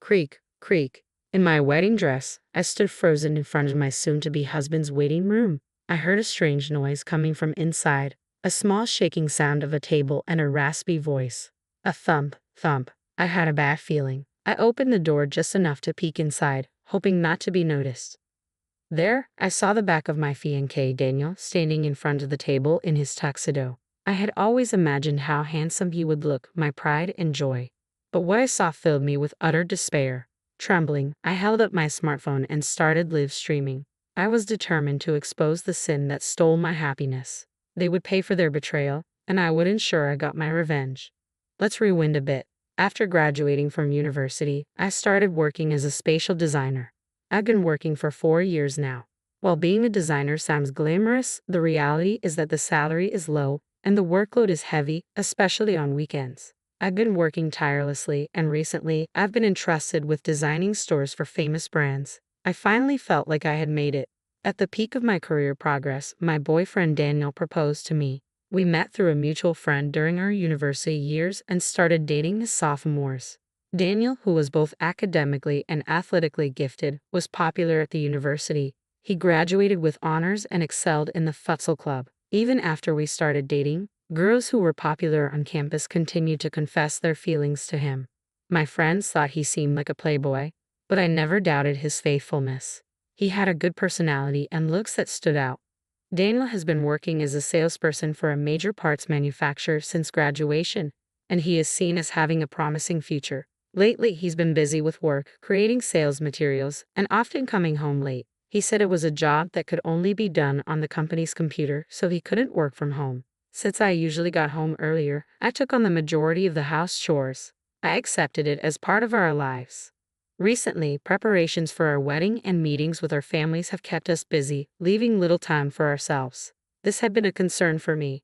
Creak, creak. In my wedding dress, I stood frozen in front of my soon-to-be husband's waiting room. I heard a strange noise coming from inside, a small shaking sound of a table and a raspy voice. A thump, thump. I had a bad feeling. I opened the door just enough to peek inside, hoping not to be noticed. There, I saw the back of my fiancé Daniel standing in front of the table in his tuxedo. I had always imagined how handsome he would look, my pride and joy. But what I saw filled me with utter despair. Trembling, I held up my smartphone and started live streaming. I was determined to expose the sin that stole my happiness. They would pay for their betrayal, and I would ensure I got my revenge. Let's rewind a bit. After graduating from university, I started working as a spatial designer. I've been working for 4 years now. While being a designer sounds glamorous, the reality is that the salary is low and the workload is heavy, especially on weekends. I've been working tirelessly, and recently, I've been entrusted with designing stores for famous brands. I finally felt like I had made it. At the peak of my career progress, my boyfriend Daniel proposed to me. We met through a mutual friend during our university years and started dating as sophomores. Daniel, who was both academically and athletically gifted, was popular at the university. He graduated with honors and excelled in the futsal club. Even after we started dating, girls who were popular on campus continued to confess their feelings to him. My friends thought he seemed like a playboy, but I never doubted his faithfulness. He had a good personality and looks that stood out. Daniel has been working as a salesperson for a major parts manufacturer since graduation, and he is seen as having a promising future. Lately, he's been busy with work, creating sales materials, and often coming home late. He said it was a job that could only be done on the company's computer, so he couldn't work from home. Since I usually got home earlier, I took on the majority of the house chores. I accepted it as part of our lives. Recently, preparations for our wedding and meetings with our families have kept us busy, leaving little time for ourselves. This had been a concern for me.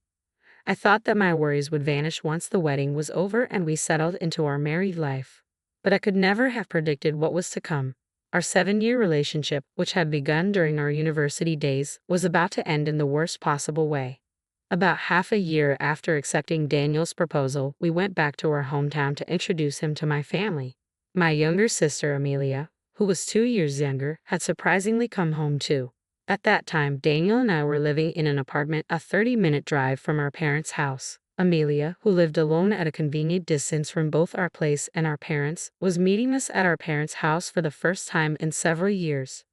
I thought that my worries would vanish once the wedding was over and we settled into our married life. But I could never have predicted what was to come. Our 7-year relationship, which had begun during our university days, was about to end in the worst possible way. About half a year after accepting Daniel's proposal, we went back to our hometown to introduce him to my family. My younger sister, Amelia, who was 2 years younger, had surprisingly come home too. At that time, Daniel and I were living in an apartment a 30-minute drive from our parents' house. Amelia, who lived alone at a convenient distance from both our place and our parents, was meeting us at our parents' house for the first time in several years.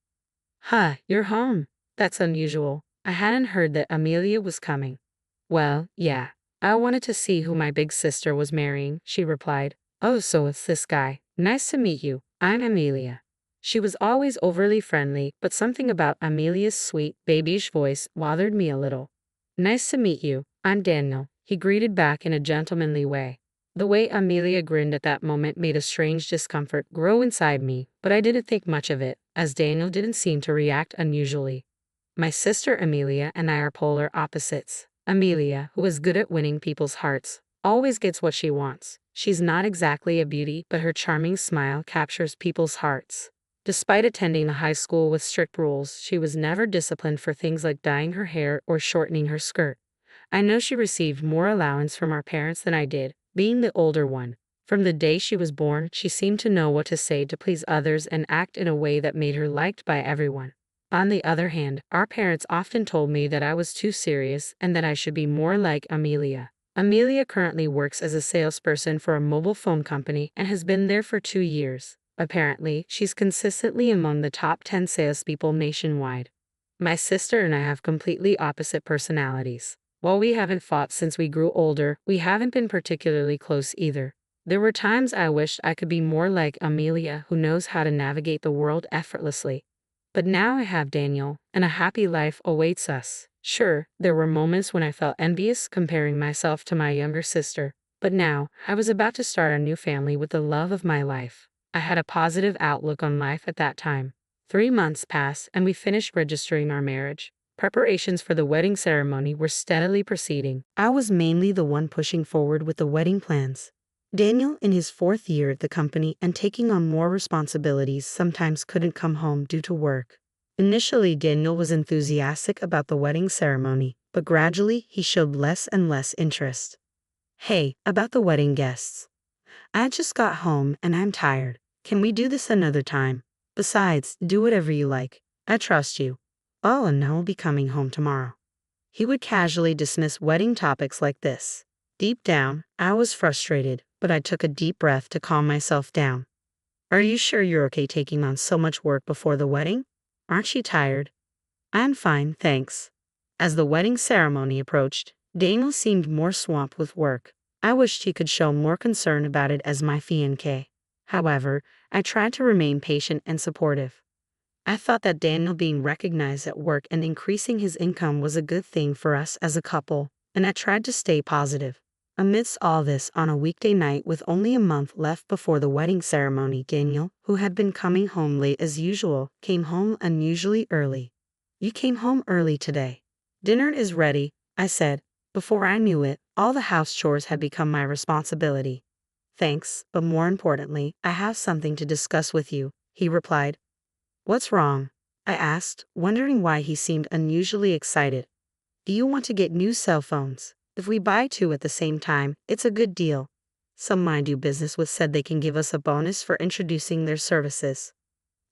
"Huh, you're home. That's unusual. I hadn't heard that Amelia was coming." "Well, yeah. I wanted to see who my big sister was marrying," she replied. "Oh, so it's this guy. Nice to meet you. I'm Amelia." She was always overly friendly, but something about Amelia's sweet, babyish voice bothered me a little. "Nice to meet you. I'm Daniel," he greeted back in a gentlemanly way. The way Amelia grinned at that moment made a strange discomfort grow inside me, but I didn't think much of it, as Daniel didn't seem to react unusually. My sister Amelia and I are polar opposites. Amelia, who is good at winning people's hearts, always gets what she wants. She's not exactly a beauty, but her charming smile captures people's hearts. Despite attending a high school with strict rules, she was never disciplined for things like dyeing her hair or shortening her skirt. I know she received more allowance from our parents than I did, being the older one. From the day she was born, she seemed to know what to say to please others and act in a way that made her liked by everyone. On the other hand, our parents often told me that I was too serious and that I should be more like Amelia. Amelia currently works as a salesperson for a mobile phone company and has been there for 2 years. Apparently, she's consistently among the top 10 salespeople nationwide. My sister and I have completely opposite personalities. While we haven't fought since we grew older, we haven't been particularly close either. There were times I wished I could be more like Amelia, who knows how to navigate the world effortlessly. But now I have Daniel, and a happy life awaits us. Sure, there were moments when I felt envious comparing myself to my younger sister, but now, I was about to start a new family with the love of my life. I had a positive outlook on life at that time. 3 months passed, and we finished registering our marriage. Preparations for the wedding ceremony were steadily proceeding. I was mainly the one pushing forward with the wedding plans. Daniel, in his 4th year at the company and taking on more responsibilities, sometimes couldn't come home due to work. Initially, Daniel was enthusiastic about the wedding ceremony, but gradually he showed less and less interest. "Hey, about the wedding guests. I just got home and I'm tired. Can we do this another time? Besides, do whatever you like. I trust you. Oh, and I will be coming home tomorrow. He would casually dismiss wedding topics like this. Deep down, I was frustrated, but I took a deep breath to calm myself down. Are you sure you're okay taking on so much work before the wedding? Aren't you tired? I'm fine, thanks. As the wedding ceremony approached, Daniel seemed more swamped with work. I wished he could show more concern about it as my fiancé. However, I tried to remain patient and supportive. I thought that Daniel being recognized at work and increasing his income was a good thing for us as a couple, and I tried to stay positive. Amidst all this, on a weekday night with only a month left before the wedding ceremony, Daniel, who had been coming home late as usual, came home unusually early. You came home early today. Dinner is ready, I said. Before I knew it, all the house chores had become my responsibility. Thanks, but more importantly, I have something to discuss with you, he replied. What's wrong? I asked, wondering why he seemed unusually excited. Do you want to get new cell phones? If we buy two at the same time, it's a good deal. Some I do business with said they can give us a bonus for introducing their services.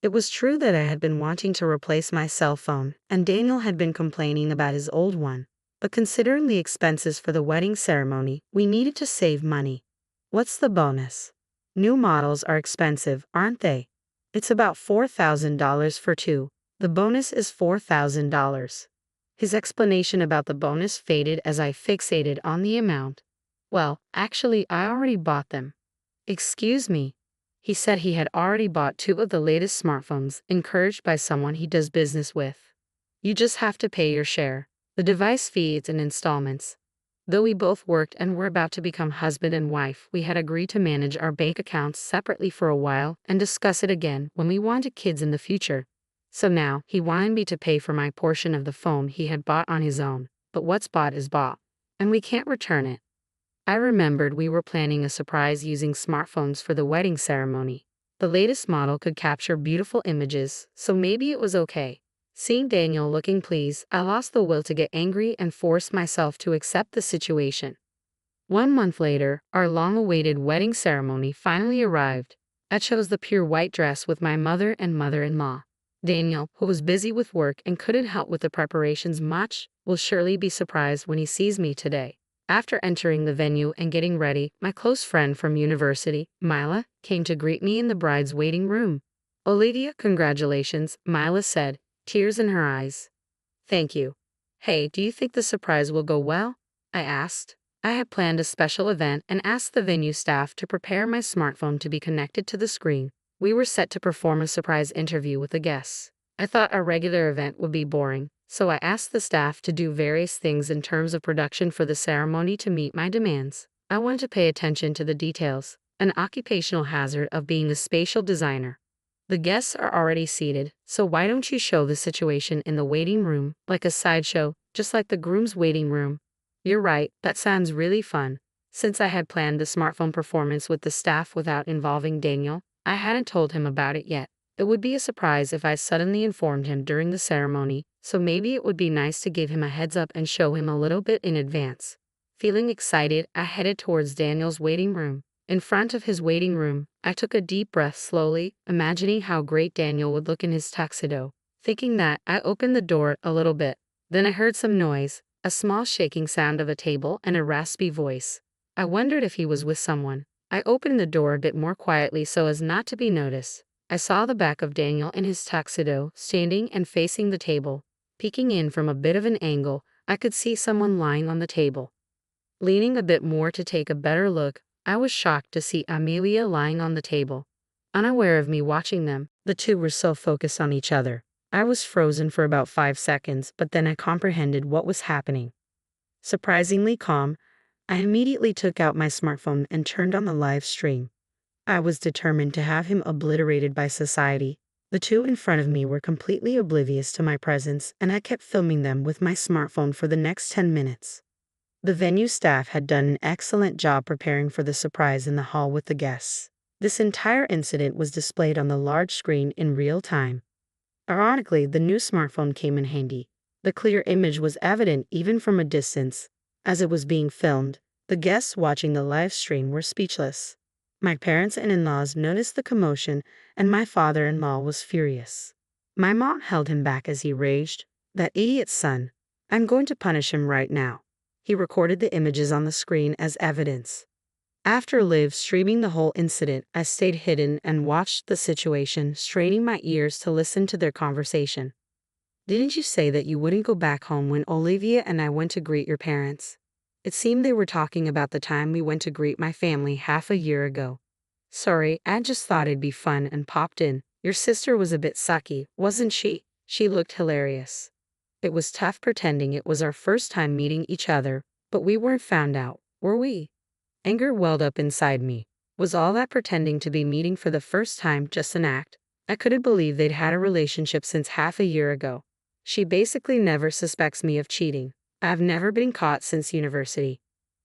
It was true that I had been wanting to replace my cell phone, and Daniel had been complaining about his old one. But considering the expenses for the wedding ceremony, we needed to save money. What's the bonus? New models are expensive, aren't they? It's about $4,000 for two. The bonus is $4,000. His explanation about the bonus faded as I fixated on the amount. Well, actually, I already bought them. Excuse me. He said he had already bought two of the latest smartphones, encouraged by someone he does business with. You just have to pay your share. The device fee is in installments. Though we both worked and were about to become husband and wife, we had agreed to manage our bank accounts separately for a while and discuss it again when we wanted kids in the future. So now, he wanted me to pay for my portion of the phone he had bought on his own, but what's bought is bought, and we can't return it. I remembered we were planning a surprise using smartphones for the wedding ceremony. The latest model could capture beautiful images, so maybe it was okay. Seeing Daniel looking pleased, I lost the will to get angry and forced myself to accept the situation. 1 month later, our long-awaited wedding ceremony finally arrived. I chose the pure white dress with my mother and mother-in-law. Daniel, who was busy with work and couldn't help with the preparations much, will surely be surprised when he sees me today. After entering the venue and getting ready, my close friend from university, Mila, came to greet me in the bride's waiting room. Olivia, congratulations, Mila said, tears in her eyes. Thank you. Hey, do you think the surprise will go well? I asked. I had planned a special event and asked the venue staff to prepare my smartphone to be connected to the screen. We were set to perform a surprise interview with the guests. I thought a regular event would be boring, so I asked the staff to do various things in terms of production for the ceremony to meet my demands. I wanted to pay attention to the details, an occupational hazard of being a spatial designer. The guests are already seated, so why don't you show the situation in the waiting room, like a sideshow, just like the groom's waiting room? You're right, that sounds really fun. Since I had planned the smartphone performance with the staff without involving Daniel, I hadn't told him about it yet. It would be a surprise if I suddenly informed him during the ceremony, so maybe it would be nice to give him a heads up and show him a little bit in advance. Feeling excited, I headed towards Daniel's waiting room. In front of his waiting room, I took a deep breath slowly, imagining how great Daniel would look in his tuxedo. Thinking that, I opened the door a little bit. Then I heard some noise, a small shaking sound of a table and a raspy voice. I wondered if he was with someone. I opened the door a bit more quietly so as not to be noticed. I saw the back of Daniel in his tuxedo, standing and facing the table. Peeking in from a bit of an angle, I could see someone lying on the table. Leaning a bit more to take a better look, I was shocked to see Amelia lying on the table. Unaware of me watching them, the two were so focused on each other. I was frozen for about 5 seconds, but then I comprehended what was happening. Surprisingly calm, I immediately took out my smartphone and turned on the live stream. I was determined to have him obliterated by society. The two in front of me were completely oblivious to my presence, and I kept filming them with my smartphone for the next 10 minutes. The venue staff had done an excellent job preparing for the surprise in the hall with the guests. This entire incident was displayed on the large screen in real time. Ironically, the new smartphone came in handy. The clear image was evident even from a distance. As it was being filmed, the guests watching the live stream were speechless. My parents and in-laws noticed the commotion, and my father-in-law was furious. My mom held him back as he raged, "That idiot son. I'm going to punish him right now." He recorded the images on the screen as evidence. After live streaming the whole incident, I stayed hidden and watched the situation, straining my ears to listen to their conversation. "Didn't you say that you wouldn't go back home when Olivia and I went to greet your parents?" It seemed they were talking about the time we went to greet my family half a year ago. "Sorry, I just thought it'd be fun and popped in. Your sister was a bit sucky, wasn't she?" She looked hilarious. It was tough pretending it was our first time meeting each other, but we weren't found out, were we? Anger welled up inside me. Was all that pretending to be meeting for the first time just an act? I couldn't believe they'd had a relationship since half a year ago. She basically never suspects me of cheating. I've never been caught since university.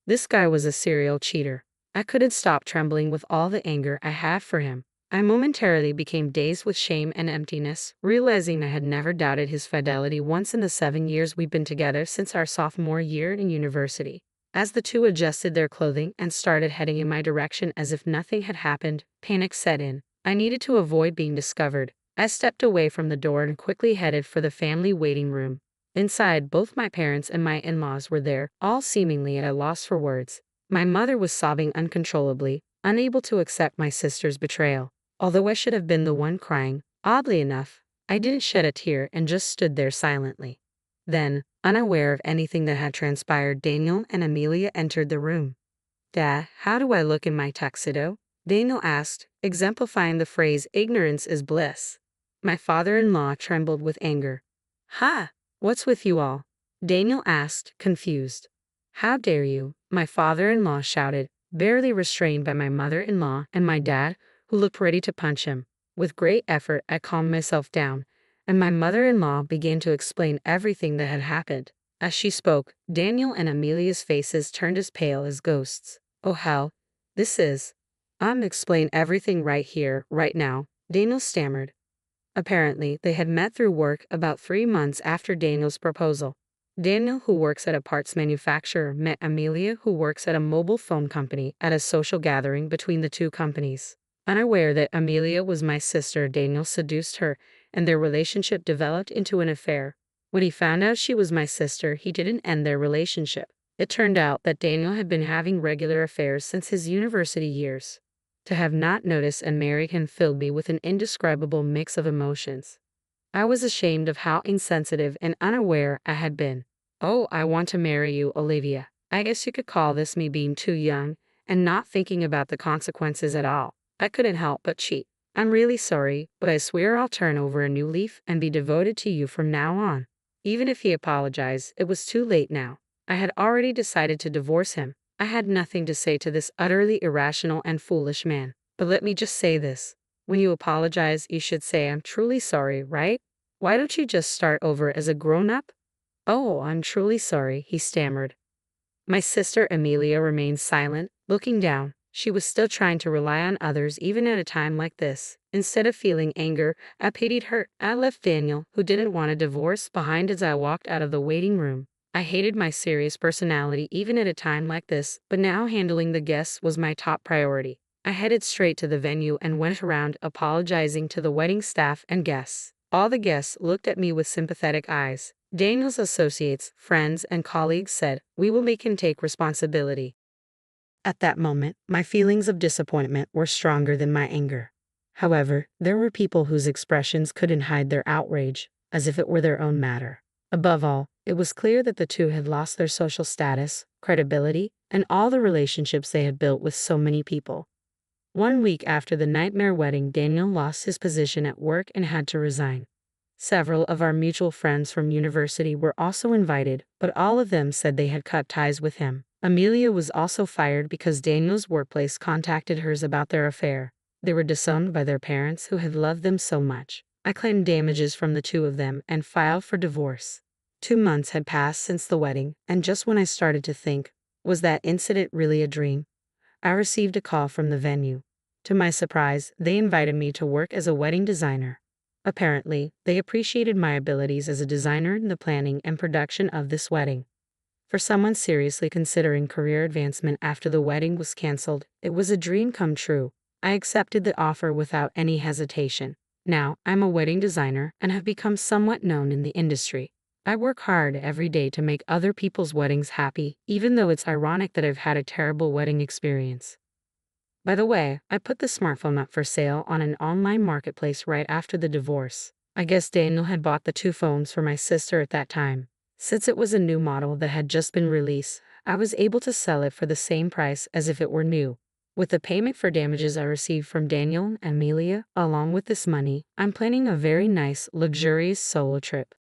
This guy was a serial cheater. I couldn't stop trembling with all the anger I had for him. I momentarily became dazed with shame and emptiness, realizing I had never doubted his fidelity once in the 7 years we'd been together since our sophomore year in university. As the two adjusted their clothing and started heading in my direction as if nothing had happened, panic set in. I needed to avoid being discovered. I stepped away from the door and quickly headed for the family waiting room. Inside, both my parents and my in-laws were there, all seemingly at a loss for words. My mother was sobbing uncontrollably, unable to accept my sister's betrayal. Although I should have been the one crying, oddly enough, I didn't shed a tear and just stood there silently. Then, unaware of anything that had transpired, Daniel and Amelia entered the room. "Dad, how do I look in my tuxedo?" Daniel asked, exemplifying the phrase "ignorance is bliss." My father-in-law trembled with anger. "Ha! What's with you all?" Daniel asked, confused. "How dare you?" my father-in-law shouted, barely restrained by my mother-in-law and my dad, who looked ready to punch him. With great effort, I calmed myself down, and my mother-in-law began to explain everything that had happened. As she spoke, Daniel and Amelia's faces turned as pale as ghosts. "Oh hell, this is... explain everything right here, right now," Daniel stammered. Apparently, they had met through work about 3 months after Daniel's proposal. Daniel, who works at a parts manufacturer, met Amelia, who works at a mobile phone company, at a social gathering between the two companies. Unaware that Amelia was my sister, Daniel seduced her, and their relationship developed into an affair. When he found out she was my sister, he didn't end their relationship. It turned out that Daniel had been having regular affairs since his university years. To have not noticed and married him filled me with an indescribable mix of emotions. I was ashamed of how insensitive and unaware I had been. "Oh, I want to marry you, Olivia. I guess you could call this me being too young and not thinking about the consequences at all. I couldn't help but cheat. I'm really sorry, but I swear I'll turn over a new leaf and be devoted to you from now on." Even if he apologized, it was too late now. I had already decided to divorce him. I had nothing to say to this utterly irrational and foolish man. But let me just say this. When you apologize, you should say, "I'm truly sorry," right? Why don't you just start over as a grown-up? "Oh, I'm truly sorry," he stammered. My sister Amelia remained silent, looking down. She was still trying to rely on others even at a time like this. Instead of feeling anger, I pitied her. I left Daniel, who didn't want a divorce, behind as I walked out of the waiting room. I hated my serious personality even at a time like this, but now handling the guests was my top priority. I headed straight to the venue and went around apologizing to the wedding staff and guests. All the guests looked at me with sympathetic eyes. Daniel's associates, friends, and colleagues said, "We will make him take responsibility." At that moment, my feelings of disappointment were stronger than my anger. However, there were people whose expressions couldn't hide their outrage, as if it were their own matter. Above all, it was clear that the two had lost their social status, credibility, and all the relationships they had built with so many people. 1 week after the nightmare wedding, Daniel lost his position at work and had to resign. Several of our mutual friends from university were also invited, but all of them said they had cut ties with him. Amelia was also fired because Daniel's workplace contacted hers about their affair. They were disowned by their parents who had loved them so much. I claimed damages from the two of them and filed for divorce. 2 months had passed since the wedding, and just when I started to think, was that incident really a dream? I received a call from the venue. To my surprise, they invited me to work as a wedding designer. Apparently, they appreciated my abilities as a designer in the planning and production of this wedding. For someone seriously considering career advancement after the wedding was canceled, it was a dream come true. I accepted the offer without any hesitation. Now, I'm a wedding designer and have become somewhat known in the industry. I work hard every day to make other people's weddings happy, even though it's ironic that I've had a terrible wedding experience. By the way, I put the smartphone up for sale on an online marketplace right after the divorce. I guess Daniel had bought the two phones for my sister at that time. Since it was a new model that had just been released, I was able to sell it for the same price as if it were new. With the payment for damages I received from Daniel and Amelia, along with this money, I'm planning a very nice, luxurious solo trip.